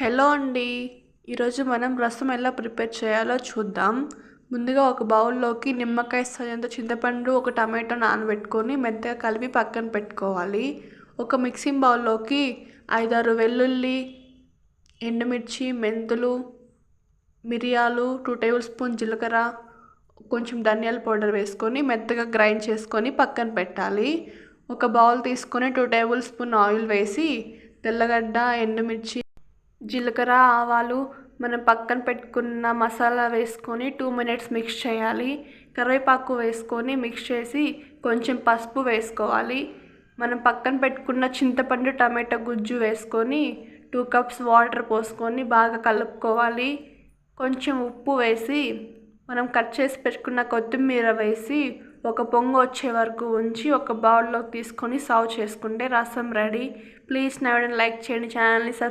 Hello అండి. ఈరోజు మనం రసం ఎలా ప్రిపేర్ చేయాలో చూద్దాం. ముందుగా ఒక బౌల్లోకి నిమ్మకాయ సైజంత చింతపండు, ఒక టమాటో నానబెట్టుకొని మెత్తగా కలిపి పక్కన పెట్టుకోవాలి. ఒక మిక్సింగ్ బౌల్లోకి 5-6 వెల్లుల్లి, ఎండుమిర్చి, మెంతులు, మిరియాలు, 2 టేబుల్ స్పూన్ జీలకర్ర, కొంచెం ధనియాల పౌడర్ వేసుకొని మెత్తగా గ్రైండ్ చేసుకొని పక్కన పెట్టాలి. ఒక బౌల్ తీసుకొని 2 టేబుల్ స్పూన్ ఆయిల్ వేసి తెల్లగడ్డ, ఎండుమిర్చి, జీలకర్ర, ఆవాలు, మనం పక్కన పెట్టుకున్న మసాలా వేసుకొని 2 మినిట్స్ మిక్స్ చేయాలి. కరివేపాకు వేసుకొని మిక్స్ చేసి కొంచెం పసుపు వేసుకోవాలి. మనం పక్కన పెట్టుకున్న చింతపండు, టమాటో గుజ్జు వేసుకొని 2 కప్స్ వాటర్ పోసుకొని బాగా కలుపుకోవాలి. కొంచెం ఉప్పు వేసి మనం కట్ చేసి పెట్టుకున్న కొత్తిమీర వేసి ఒక పొంగు వచ్చే వరకు ఉంచి ఒక బౌల్లోకి తీసుకొని సర్వ్ చేసుకుంటే రసం రెడీ. ప్లీజ్ నా వీడియోని లైక్ చేయండి, ఛానల్ని